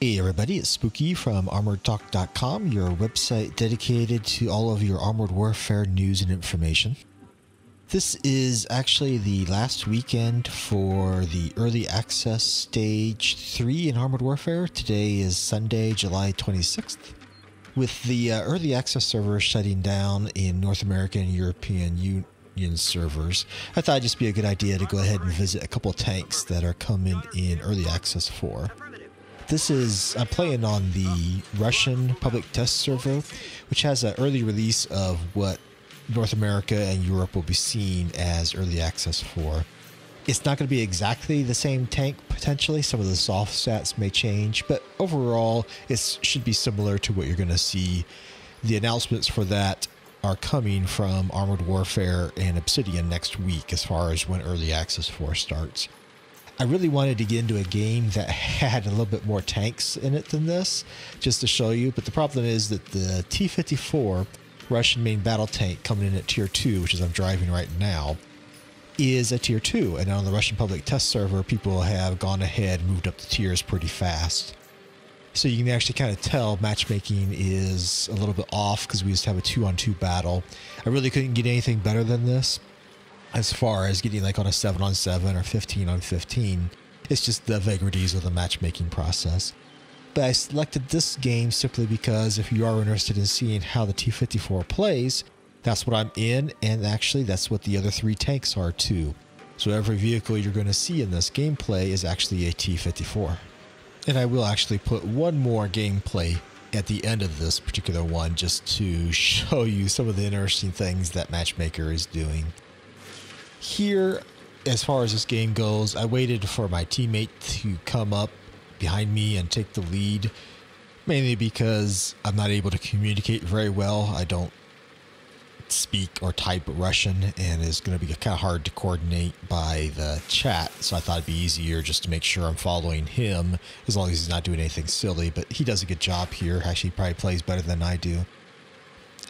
Hey everybody, it's Spooky from ArmoredTalk.com, your website dedicated to all of your Armored Warfare news and information. This is actually the last weekend for the Early Access Stage 3 in Armored Warfare. Today is Sunday, July 26th. With the Early Access servers shutting down in North American and European Union servers, I thought it'd just be a good idea to go ahead and visit a couple of tanks that are coming in Early Access 4. I'm playing on the Russian public test server, which has an early release of what North America and Europe will be seeing as early access for. It's not going to be exactly the same tank, potentially. Some of the soft stats may change, but overall, it should be similar to what you're going to see. The announcements for that are coming from Armored Warfare and Obsidian next week as far as when early access 4 starts. I really wanted to get into a game that had a little bit more tanks in it than this, just to show you. But the problem is that the T-54 Russian main battle tank coming in at Tier 2, which is I'm driving right now, is a Tier 2. And on the Russian public test server, people have gone ahead and moved up the tiers pretty fast. So you can actually kind of tell matchmaking is a little bit off because we just have a 2-on-2 battle. I really couldn't get anything better than this. As far as getting like on a 7-on-7 or 15-on-15, it's just the vagaries of the matchmaking process. But I selected this game simply because if you are interested in seeing how the T-54 plays, that's what I'm in, and actually that's what the other 3 tanks are too. So every vehicle you're going to see in this gameplay is actually a T-54. And I will actually put one more gameplay at the end of this particular one just to show you some of the interesting things that Matchmaker is doing. Here, as far as this game goes, I waited for my teammate to come up behind me and take the lead, mainly because I'm not able to communicate very well. I don't speak or type Russian, and it's going to be kind of hard to coordinate by the chat, so I thought it'd be easier just to make sure I'm following him, as long as he's not doing anything silly. But he does a good job here. Actually, he probably plays better than I do.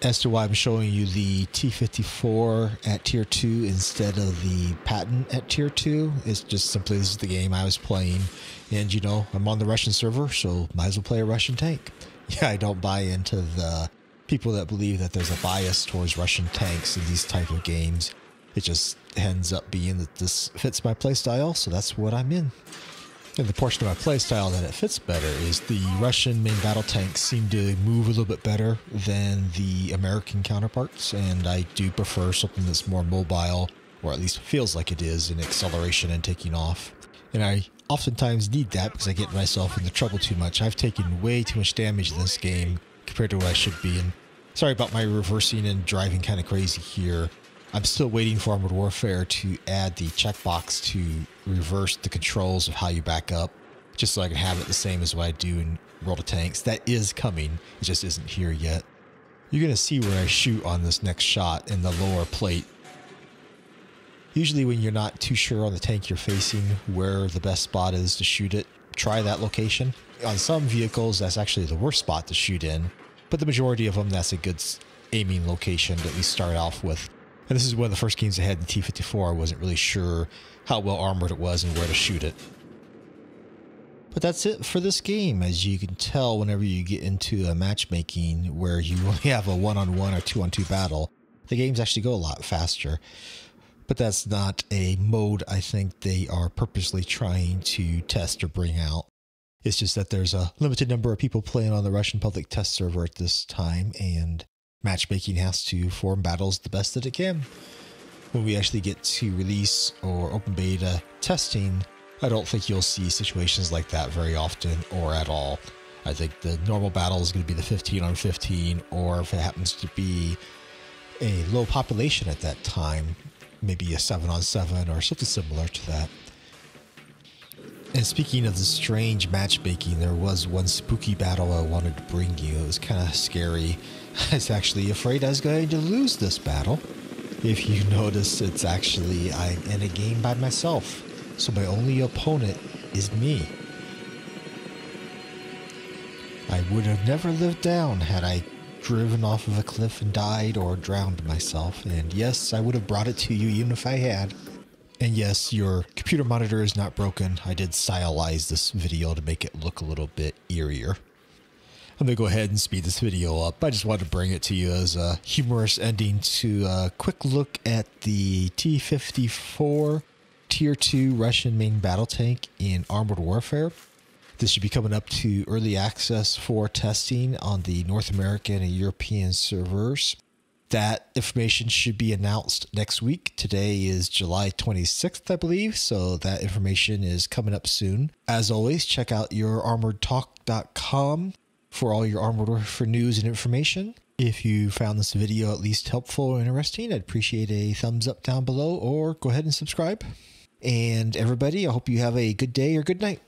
As to why I'm showing you the T-54 at Tier 2 instead of the Patton at Tier 2, it's just simply this is the game I was playing. And, you know, I'm on the Russian server, so might as well play a Russian tank. Yeah, I don't buy into the people that believe that there's a bias towards Russian tanks in these type of games. It just ends up being that this fits my playstyle, so that's what I'm in. And the portion of my playstyle that it fits better is the Russian main battle tanks seem to move a little bit better than the American counterparts, and I do prefer something that's more mobile, or at least feels like it is, in acceleration and taking off. And I oftentimes need that because I get myself into trouble too much. I've taken way too much damage in this game compared to what I should be, and sorry about my reversing and driving kind of crazy here. I'm still waiting for Armored Warfare to add the checkbox to reverse the controls of how you back up, just so I can have it the same as what I do in World of Tanks. That is coming, it just isn't here yet. You're going to see where I shoot on this next shot in the lower plate. Usually when you're not too sure on the tank you're facing where the best spot is to shoot it, try that location. On some vehicles, that's actually the worst spot to shoot in, but the majority of them, that's a good aiming location to at least start off with. And this is one of the first games I had in T-54. I wasn't really sure how well armored it was and where to shoot it. But that's it for this game. As you can tell, whenever you get into a matchmaking where you only have a 1-on-1 or 2-on-2 battle, the games actually go a lot faster. But that's not a mode I think they are purposely trying to test or bring out. It's just that there's a limited number of people playing on the Russian public test server at this time, and matchmaking has to form battles the best that it can. When we actually get to release or open beta testing, I don't think you'll see situations like that very often or at all. I think the normal battle is going to be the 15-on-15, or if it happens to be a low population at that time, maybe a 7-on-7 or something similar to that. And speaking of the strange matchmaking, there was one spooky battle I wanted to bring you. It was kind of scary. I was actually afraid I was going to lose this battle. If you notice, it's actually, I'm in a game by myself, so my only opponent is me. I would have never lived down had I driven off of a cliff and died or drowned myself, and yes, I would have brought it to you even if I had. And yes, your computer monitor is not broken. I did stylize this video to make it look a little bit eerier. I'm going to go ahead and speed this video up. I just wanted to bring it to you as a humorous ending to a quick look at the T-54 Tier 2 Russian main battle tank in Armored Warfare. This should be coming up to early access for testing on the North American and European servers. That information should be announced next week. Today is July 26th, I believe, so that information is coming up soon. As always, check out yourarmoredtalk.com for all your Armored Warfare news and information. If you found this video at least helpful or interesting, I'd appreciate a thumbs up down below, or go ahead and subscribe. And everybody, I hope you have a good day or good night.